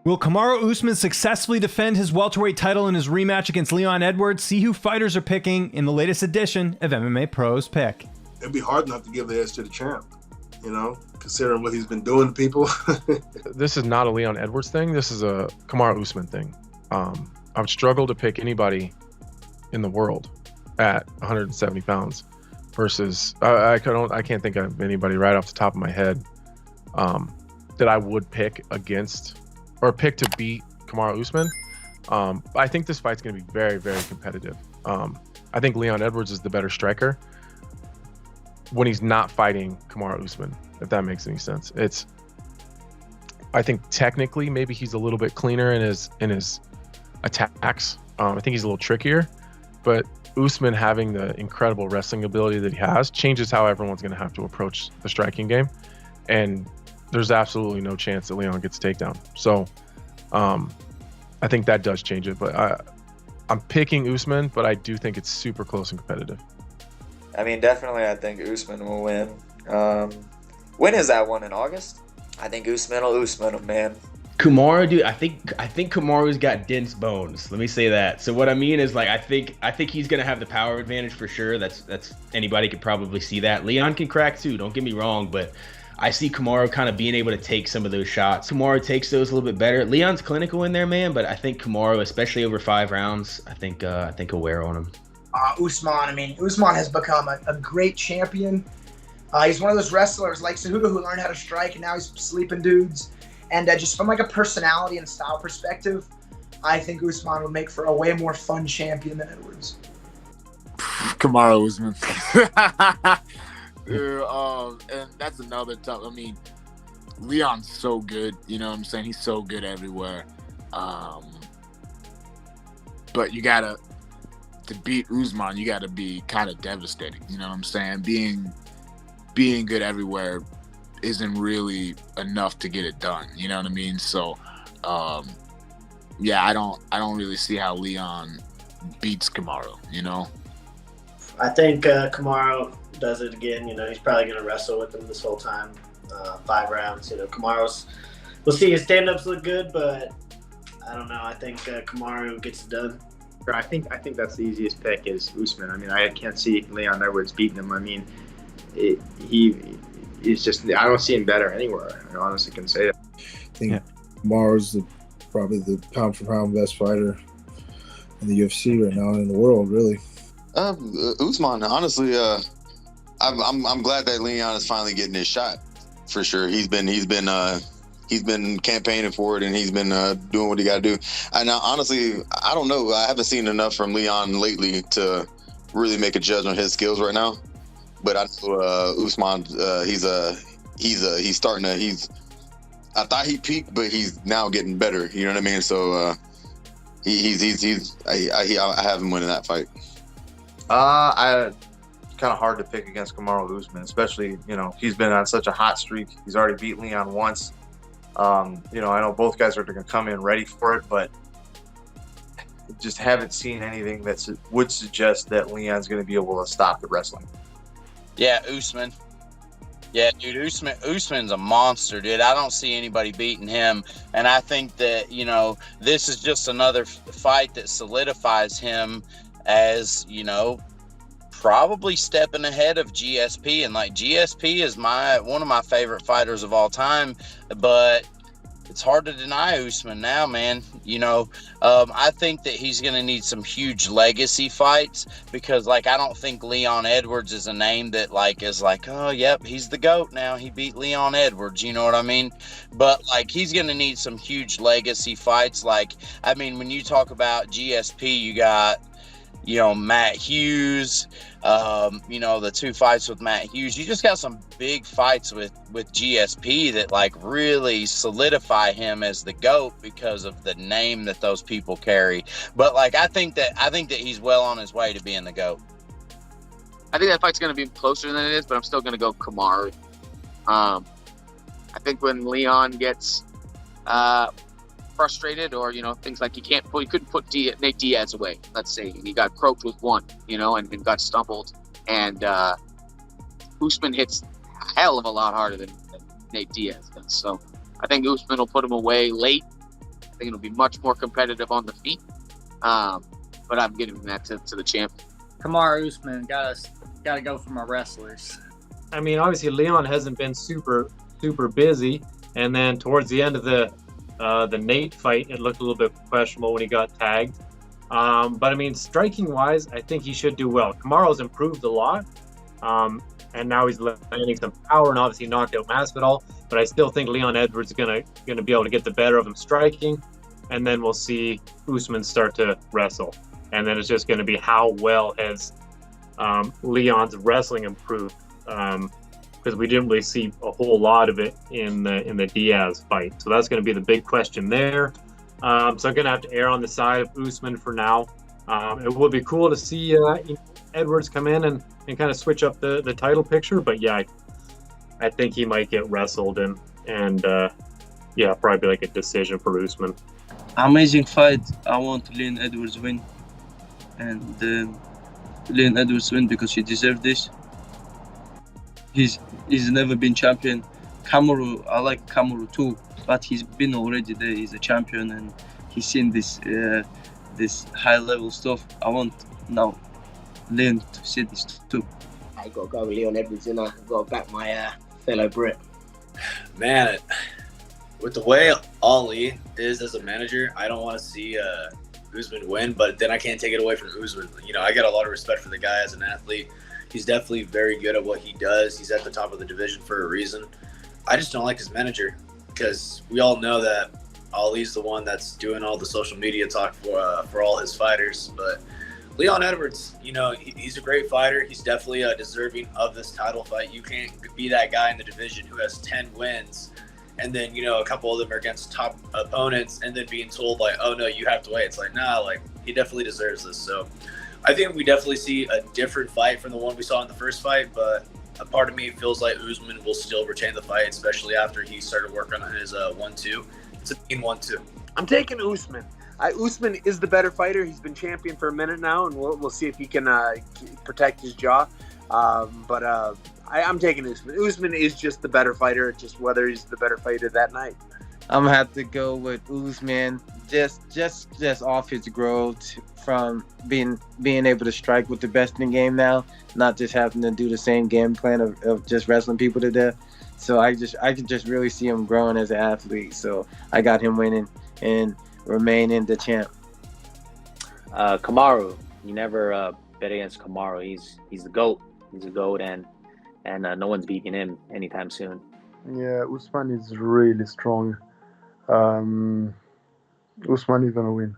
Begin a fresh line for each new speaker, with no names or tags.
Will Kamaru Usman successfully defend his welterweight title in his rematch against Leon Edwards? See who fighters are picking in the latest edition of MMA Pros Pick.
It'd be hard enough to give the edge to the champ, considering what he's been doing to people.
This is not a Leon Edwards thing. This is a Kamaru Usman thing. I would struggle to pick anybody in the world at 170 pounds versus I can't think of anybody right off the top of my head that I would pick against or pick to beat Kamaru Usman. I think this fight's going to be very, very competitive. I think Leon Edwards is the better striker when he's not fighting Kamaru Usman, if that makes any sense. I think technically maybe he's a little bit cleaner in his attacks. I think he's a little trickier, but Usman having the incredible wrestling ability that he has changes how everyone's going to have to approach the striking game. And there's absolutely no chance that Leon gets a takedown. So I think that does change it, but I'm picking Usman, but I do think it's super close and competitive.
I mean, definitely I think Usman will win. When is that one, in August? I think Usman will Usman him, man.
Kamaru, dude, I think Kamaru's got dense bones. Let me say that. So what I mean is, like, I think he's gonna have the power advantage for sure. That's anybody could probably see that. Leon can crack too, don't get me wrong, but I see Kamaru kind of being able to take some of those shots. Kamaru takes those a little bit better. Leon's clinical in there, man, but I think Kamaru, especially over 5 rounds, I think he'll wear on him.
Usman has become a great champion. He's one of those wrestlers like Cejudo who learned how to strike, and now he's sleeping dudes. And just from like a personality and style perspective, I think Usman would make for a way more fun champion than Edwards.
Kamaru Usman. Dude, and that's another tough. I mean, Leon's so good. You know what I'm saying? He's so good everywhere. But to beat Usman, you gotta be kind of devastating. You know what I'm saying? Being good everywhere isn't really enough to get it done. You know what I mean? So, I don't really see how Leon beats Kamaru.
I think Kamaru does it again. He's probably going to wrestle with him this whole time. 5 rounds. Kamaru's. We'll see. His stand-ups look good, but I don't know. I think Kamaru gets it done.
I think that's the easiest pick is Usman. I mean, I can't see Leon Edwards beating him. I mean, he's just. I don't see him better anywhere. I honestly can say that.
I think Kamaru's probably the pound for pound best fighter in the UFC right now in the world, really.
Usman, honestly, I'm glad that Leon is finally getting his shot. For sure, he's been campaigning for it, and he's been doing what he got to do. And honestly, I don't know. I haven't seen enough from Leon lately to really make a judgment on his skills right now. But I know Usman, he's starting to. I thought he peaked, but he's now getting better. You know what I mean? So I have him winning that fight.
Kind of hard to pick against Kamaru Usman, especially, he's been on such a hot streak. He's already beat Leon once. I know both guys are going to come in ready for it, but just haven't seen anything that would suggest that Leon's going to be able to stop the wrestling.
Yeah, Usman. Yeah, dude, Usman's a monster, dude. I don't see anybody beating him. And I think that, this is just another fight that solidifies him as, probably stepping ahead of GSP. And like GSP is one of my favorite fighters of all time, but it's hard to deny Usman now, man. I think that he's going to need some huge legacy fights because, I don't think Leon Edwards is a name that, is oh, yep, he's the GOAT now. He beat Leon Edwards, you know what I mean? But, he's going to need some huge legacy fights. When you talk about GSP, you got, Matt Hughes, the 2 fights with Matt Hughes. You just got some big fights with GSP that really solidify him as the GOAT because of the name that those people carry. But I think that he's well on his way to being the GOAT.
I think that fight's going to be closer than it is, but I'm still going to go Kamaru. I think when Leon gets frustrated or things like he couldn't put Nate Diaz away, let's say, and he got croaked with one and got stumbled, and Usman hits a hell of a lot harder than Nate Diaz does. So I think Usman will put him away late, think it'll be much more competitive on the feet. But I'm giving that to the champ.
Kamaru Usman, gotta go for my wrestlers.
I mean, obviously Leon hasn't been super busy, and then towards the end of the Nate fight, it looked a little bit questionable when he got tagged. But I mean, striking wise, I think he should do well. Kamaru's improved a lot, and now he's landing some power and obviously knocked out Masvidal. But I still think Leon Edwards is gonna be able to get the better of him striking, and then we'll see Usman start to wrestle, and then it's just going to be how well has Leon's wrestling improved, because we didn't really see a whole lot of it in the Diaz fight. So that's going to be the big question there. So I'm going to have to err on the side of Usman for now. It would be cool to see Edwards come in and kind of switch up the title picture, but yeah, I think he might get wrestled and yeah, probably like a decision for Usman.
Amazing fight. I want Leon Edwards win, and Leon Edwards win because he deserved this. He's never been champion. Kamaru, I like Kamaru too, but he's been already there. He's a champion, and he's seen this high level stuff. I want now Leon to see this too.
I got to go with Leon Edwards, and I've got to back my fellow Brit.
Man, with the way Ali is as a manager, I don't want to see Usman win, but then I can't take it away from Usman. You know, I got a lot of respect for the guy as an athlete. He's definitely very good at what he does. He's at the top of the division for a reason. I just don't like his manager, because we all know that Ali's the one that's doing all the social media talk for all his fighters. But Leon Edwards, you know, he's a great fighter. He's definitely deserving of this title fight. You can't be that guy in the division who has 10 wins, and then, you know, a couple of them are against top opponents, and then being told, like, oh, no, you have to wait. It's like, nah, like, he definitely deserves this. So I think we definitely see a different fight from the one we saw in the first fight, but a part of me feels like Usman will still retain the fight, especially after he started working on his 1-2. It's a mean 1-2. I'm taking Usman.
Usman is the better fighter. He's been champion for a minute now, and we'll see if he can protect his jaw. I'm taking Usman. Usman is just the better fighter, just whether he's the better fighter that night.
I'm gonna have to go with Usman, just off his growth from being able to strike with the best in the game now, not just having to do the same game plan of just wrestling people to death. So I can just really see him growing as an athlete. So I got him winning and remaining the champ.
Kamaru, you never bet against Kamaru. He's the GOAT. He's a GOAT, and no one's beating him anytime soon.
Yeah, Usman is really strong. Usman is gonna win.